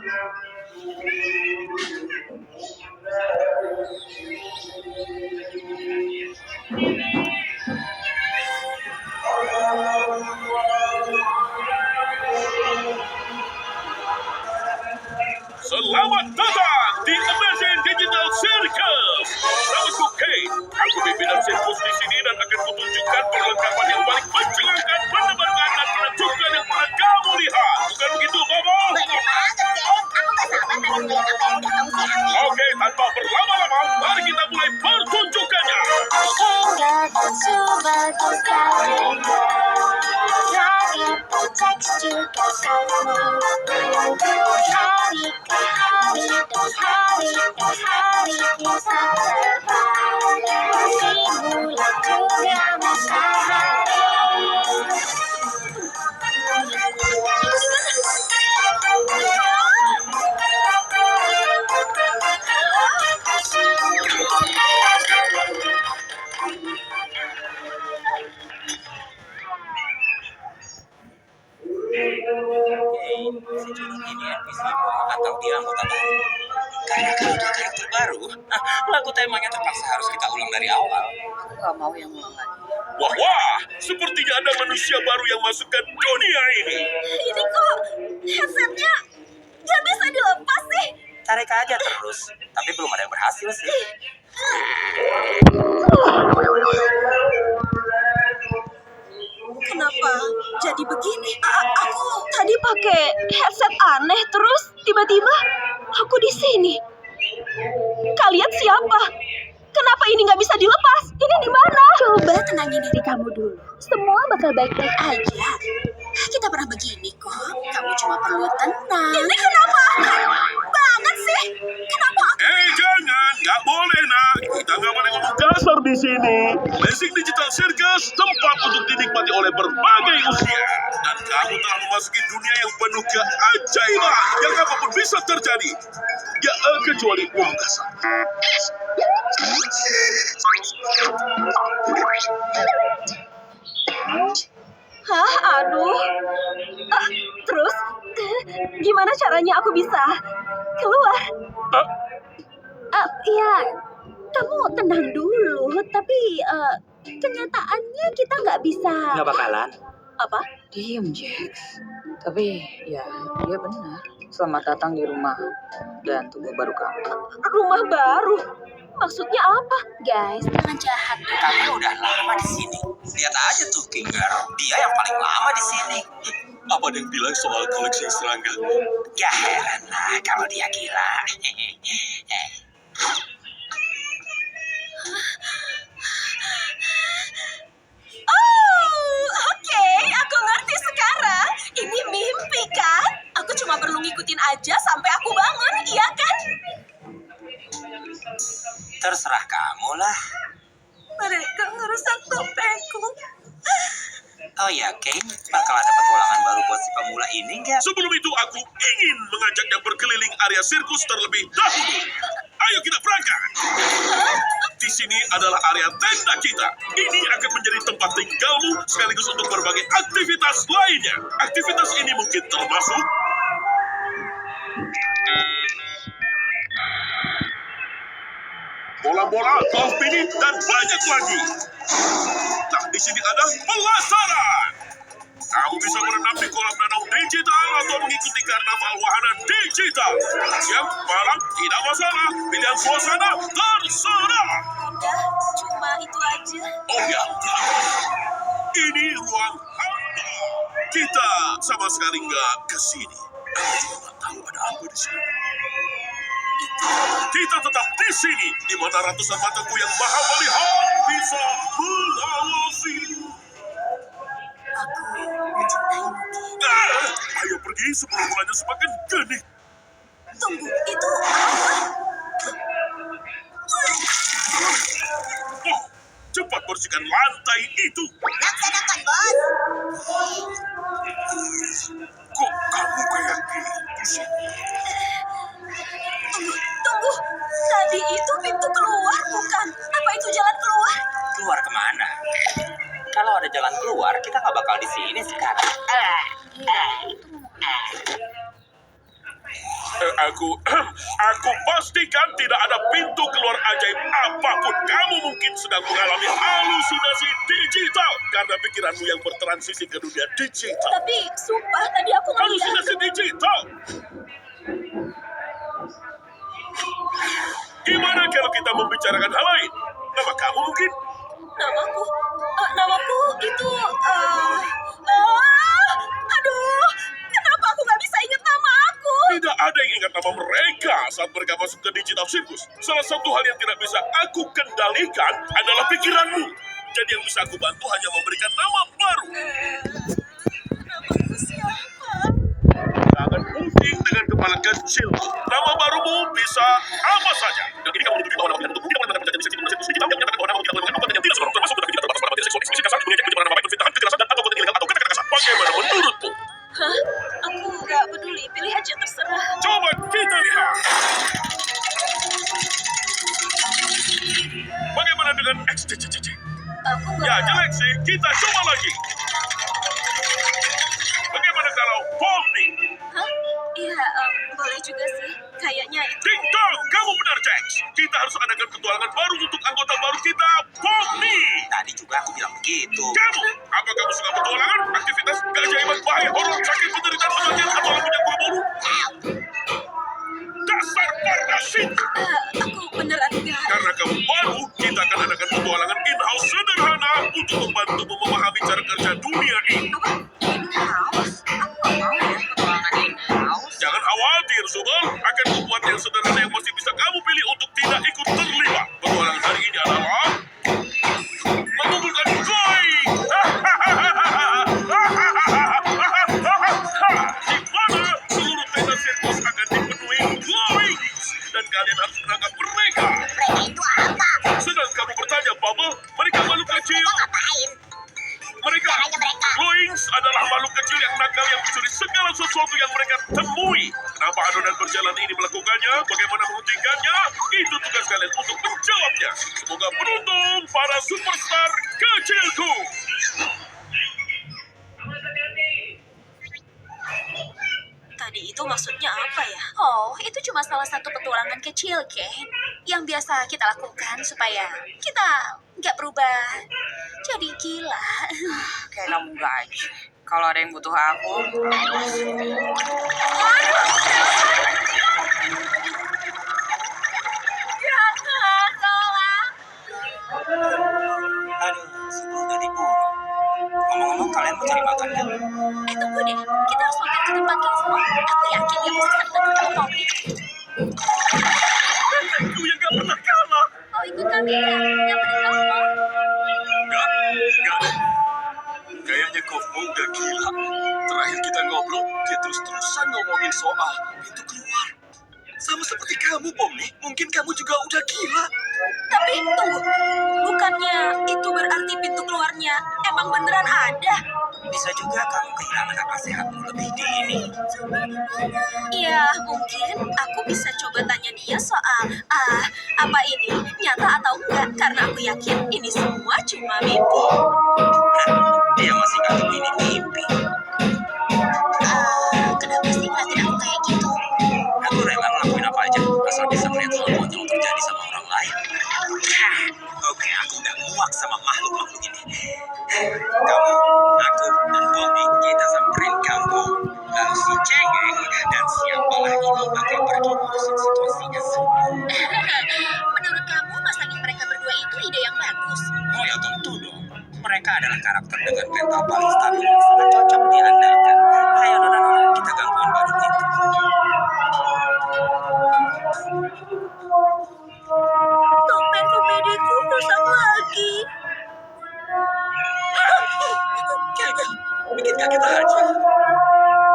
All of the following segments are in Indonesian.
Selamat datang di Amazing Digital Circus. Namaku Kate. Aku pimpinan sirkus di sini dan akan kutunjukkan perlengkapan yang paling menjelangkan, mendebarkan dan menakjubkan yang pernah kamu lihat. Bukan begitu, Bobo? Bener banget, Ken. Aku gak sabar pengen ngeliat apa yang udah kamu siapin. Oke, tanpa berlama-lama, mari kita mulai pertunjukannya. Hingga sebagai saja langit berteks juga kamu hari ke hari dan hari ke hari kita terbang dimulai juga matahari. Si Junun ini NPC atau dia anggota baru? Karena kalau dia karakter baru, lagu temanya terpaksa harus kita ulang dari awal. Aku gak mau yang ulang lagi. Wah, sepertinya ada manusia baru yang masuk ke dunia ini. Ini kok headsetnya gak bisa dilepas sih? Tarik aja terus, tapi belum ada yang berhasil sih. Kenapa jadi begini? Aku tadi pakai headset aneh terus tiba-tiba aku di sini. Kalian siapa? Kenapa ini nggak bisa dilepas? Ini di mana? Coba tenangin diri kamu dulu. Semua bakal baik-baik aja. Kita pernah begini kok. Kamu cuma perlu tenang. Ini kenapa? Banget sih. Kenapa? Jangan, nggak boleh nak. Kita nggak boleh ngomong kasar di sini. Amazing Digital Circus tempat untuk dinikmati oleh berbagai usia. Dan kamu telah memasuki dunia yang penuh keajaiban, yang apapun bisa terjadi. Ya, kecuali uang kasar. Hah? Aduh. Terus gimana caranya aku bisa keluar? Ya, kamu tenang dulu. Tapi kenyataannya kita nggak bisa. Nggak bakalan. Apa? Diem, Jax. Tapi ya, dia benar. Selamat datang di rumah dan tubuh baru kamu. Rumah baru? Maksudnya apa? Guys, jangan jahat. Kami udah lama di sini. Lihat aja tuh King Girl, dia yang paling lama di sini. Apa ada yang bilang soal koleksi serangga? Ya heran lah kalau dia gila. Oh, oke, aku ngerti sekarang. Ini mimpi kan? Aku cuma perlu ngikutin aja sampai aku bangun, iya kan? Terserah kamu lah. Mereka ngerusak topengku. Oh ya, Kane, bakal ada petualangan baru buat si pemula ini nggak? Sebelum itu aku ingin mengajaknya berkeliling area sirkus terlebih dahulu. Ayo kita berangkat. Di sini adalah area tenda kita. Ini akan menjadi tempat tinggalmu sekaligus untuk berbagai aktivitas lainnya. Aktivitas ini mungkin termasuk bola-bola, golf mini, dan banyak lagi. Nah, di sini ada pelasaran. Kamu bisa berenang di kolam danau digital atau mengikuti karnaval wahana digital. Siang, malam, tidak masalah. Pilihan suasana terserah. Udah, cuma itu aja. Oh ya, ini ruang hampa. Kita sama sekali nggak ke sini. Aku juga nggak tahu ada apa di sini. Kita tetap di sini, di mana ratusan mataku yang maha melihat bisa mengawasi. Aku mencintaimu, Ken. Ayo pergi sebelum bulannya semakin geni. Tunggu, itu apa? Oh, cepat bersihkan lantai itu. Laksanakan, bos. Kok kamu kayak gitu sih? Tunggu. Tadi itu pintu keluar, bukan? Apa itu jalan keluar? Keluar kemana? Kalau ada jalan keluar, kita nggak bakal di sini sekarang. Aku pastikan tidak ada pintu keluar ajaib apapun. Kamu mungkin sedang mengalami halusinasi digital karena pikiranmu yang bertransisi ke dunia digital. Tapi sumpah tadi aku ngeliat. Halusinasi digital. Gimana kalau kita membicarakan hal lain? Nama kamu mungkin? Namaku itu, aduh, kenapa aku nggak bisa ingat nama aku? Tidak ada yang ingat nama mereka saat mereka masuk ke digital circus. Salah satu hal yang tidak bisa aku kendalikan adalah pikiranmu. Jadi yang bisa aku bantu hanya memberikan nama baru. Namaku siapa? Jangan pusing dengan kepala kecil. Nama barumu bisa apa saja. Dan ini kamu menutupi bahwa nama untukmu tidak menggunakan penjajahan sirkus sirkus digital yang menyatakan bahwa nama tidak menggunakan konten yang tidak senonoh termasuk tetapi tidak terdapat pada seksual eksplisit kasar, kemudian pencemaran nama baik, perfitnahan, kekerasan, dan atau konten ilegal atau kata-kata kasar. Bagaimana menurutmu? Hah? Aku nggak peduli, pilih aja terserah. Coba kita lihat. Bagaimana dengan XCCC? Aku Ya nggak. jelek sih, kita coba lagi. Bagaimana kalau Pomni? Hah? Iya, boleh juga sih. Kayaknya itu. Ding dong, kamu benar Jax. Kita harus adakan petualangan baru untuk anggota baru kita, Pomni. Tadi juga aku bilang begitu. Kamu, apa kamu suka petualangan, aktivitas, keajaiban, bahaya, horor, sakit, penderitaan, kematian, atau lampunya kue bolu? Dasar parasit. Aku beneran nggak. Karena kamu baru, kita akan adakan petualangan in-house sederhana untuk membantumu memahami cara kerja dunia ini. Apa? In-house? Aku nggak mau ya petualangan in-house. Jangan khawatir, Subal. Akan membuat yang sederhana yang masih bisa kamu pilih untuk tidak ikut terlibat. Petualangan hari ini adalah mengumpulkan koin. Di mana seluruh tenda sirkus akan dipenuhi glowing. Dan kalian harus menangkap mereka. Mereka itu apa? Sedang kamu bertanya, Bubble, mereka makhluk kecil. Ngapain? Mereka, Caranya mereka. Glowings adalah makhluk kecil yang nakal yang mencuri segala sesuatu yang mereka temui. Kenapa adonan berjalan ini melakukannya? Bagaimana menghentikannya? Itu tugas kalian untuk menjawabnya. Semoga beruntung para superstar kecilku. Tadi itu maksudnya apa ya? Oh, itu cuma salah satu petualangan kecil, Ken. Yang biasa kita lakukan supaya kita nggak berubah jadi gila. Kayak kamu nggak aja. Kalau ada yang butuh aku, Jangan, tolong. Aduh, subuh udah dibunuh. Ngomong-ngomong, kalian mau cari makan nggak? Tunggu deh. Kita harus mampir ke tempat Kevin. Aku yakin dia pasti akan ketemu Poppy. Aku yang gak pernah kalah. Oh, ikut kami ya. Yang pernah kamu. Enggak. Kayaknya Kofmo udah gila. Terakhir kita ngobrol, dia terus-terusan ngomongin soal pintu keluar. Sama seperti kamu, Pomni. Mungkin kamu juga udah gila. Tapi tunggu, bukannya itu berarti pintu keluarnya emang beneran ada? Bisa juga kamu kehilangan akal sehatmu lebih dini. Iya, mungkin aku bisa coba tanya dia soal apa ini nyata atau enggak, karena aku yakin ini semua cuma mimpi. Dia masih nganggap ini mimpi. Kenapa sih ngeliatin aku kayak gitu? Aku rela ngelakuin apa aja asal bisa melihat hal konyol terjadi sama orang lain. Oke, aku udah muak sama makhluk-makhluk ini. Kamu, aku, dan Bobby kita samperin kamu. Lalu si Cengeng dan siapa lagi nih akan pergi ngurusin situasinya semua. Menurut kamu masangin mereka berdua itu ide yang bagus? Oh ya tentu dong. Mereka adalah karakter dengan mental paling stabil yang sangat cocok diandalkan. Ayo nona-nona, kita gangguin baru itu. Topeng komediku rusak lagi. Kayaknya bikin kaget aja.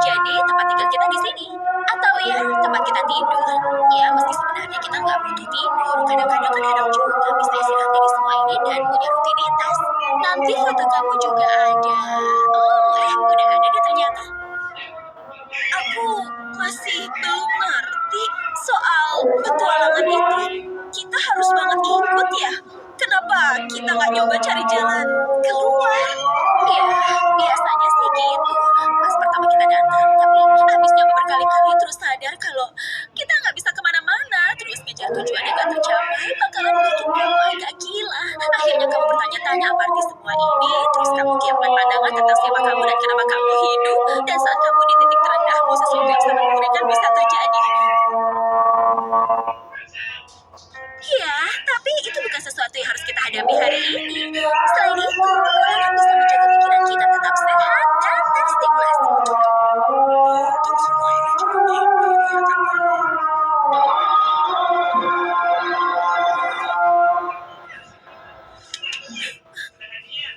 Jadi tempat tinggal kita di sini. Atau ya tempat kita tidur. Ya meski sebenarnya kita nggak butuh tidur. Kadang-kadang kan ada juga bisa istirahat dari semua ini dan punya rutinitas. Nanti foto kamu juga ada. Oh, udah ada deh ternyata. Aku masih belum ngerti soal petualangan itu. Kita harus banget ikut ya. Kenapa kita nggak nyoba cari jalan keluar? Ya, biasanya sih gitu. Pas pertama kita datang, tapi habis nyoba berkali-kali terus sadar sadar kalau kita nggak bisa kemana-mana, terus ngejar tujuan yang nggak tercapai, bakalan bikin kamu agak gila. Akhirnya kamu bertanya-tanya apa arti semua ini, terus kamu kiaman pandangan tentang siapa kamu dan kenapa kamu hidup, dan saat kamu di titik terendahmu, sesuatu yang sangat mengerikan bisa terjadi. Ya, tapi itu bukan sesuatu yang harus kita hadapi hari ini. Selain itu, petualangan bisa menjaga pikiran kita tetap sehat dan terstimulasi. Untung semua ini cuma mimpi, ya kan Mama?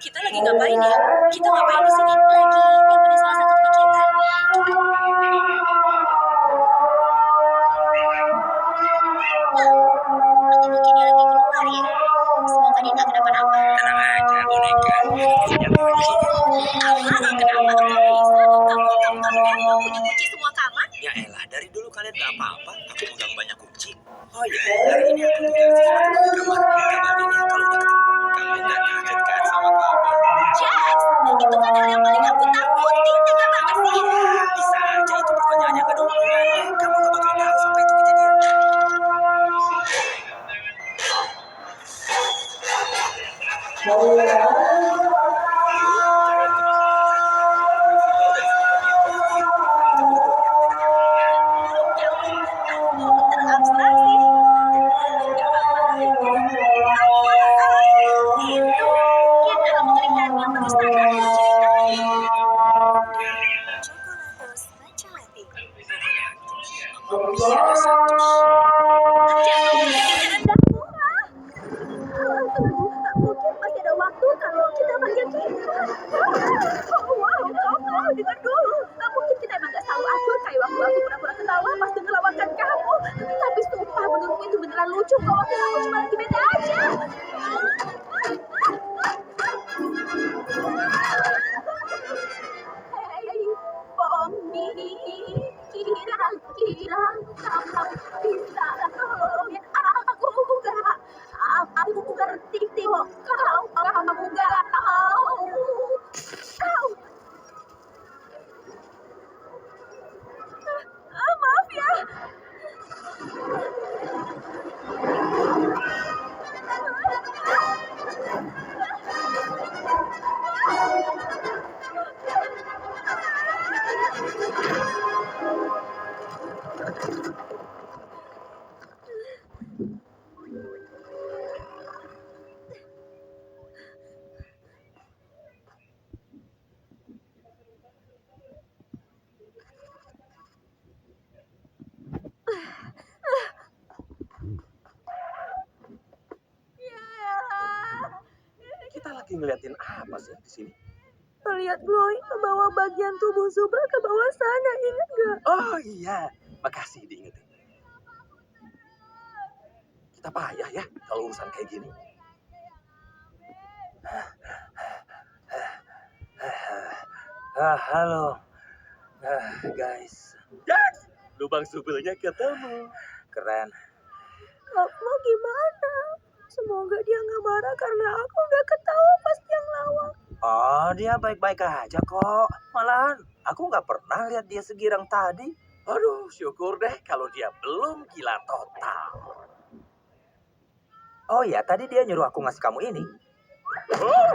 Kita lagi ngapain ya? Kita ngapain di sini? Lagi nyamperin salah satu teman kita. Atau mungkin dia lagi keluar ya? Semoga dia nggak kenapa-napa. Tenang aja, boneka. Punya kuncinya. Kenapa? Kok bisa? Kamu emang punya kunci semua kamar? Ya elah, dari dulu kalian gak apa-apa. Aku megang banyak kunci. Oh ya, hari ini aku tinggal sesuatu di kamar. Kabar ini kalau udah ketemu. Kamu gak takut kan sama kabar? Jax, itu kan hal yang paling aku takutin. Tega banget sih. Bisa aja itu pertanyaan yang gak ada hubungannya. Kamu gak bakal tahu sampai itu kejadian. Terabstraksi. Gak apa-apa. Itu mungkin hal mengerikan yang barusan aku ceritain. Chocolatos matcha latte. Iya, Santos. Jangan rendahmu, tunggu, mungkin masih ada waktu kalau kita panggil kita. Oh wow, kau dengar dulu. Mungkin kita emang gak tahu atur kayak waktu aku pura-pura ketawa pas denger lawakan kamu. Tapi sumpah menurutku itu beneran lucu kok waktu aku cuma lagi beda aja. Hei, Bombi, kira-kira kamu bisa tolongin aku gak? Aku ngerti kok kamu gak tahu. Maaf ya. Kita lagi ngeliatin apa sih di sini? Lihat Chloe membawa bagian tubuh Zubal ke bawah sana, ingat gak? Oh iya, makasih diingetin. Kita payah ya kalau urusan kayak gini. Halo, guys. Yes, lubang subelnya ketemu. Keren. Kamu gimana? Semoga dia gak marah karena aku udah ketawa pas dia ngelawak. Oh, dia baik-baik aja kok. Malahan, aku nggak pernah lihat dia segirang tadi. Aduh, syukur deh kalau dia belum gila total. Oh ya, tadi dia nyuruh aku ngasih kamu ini. Oh.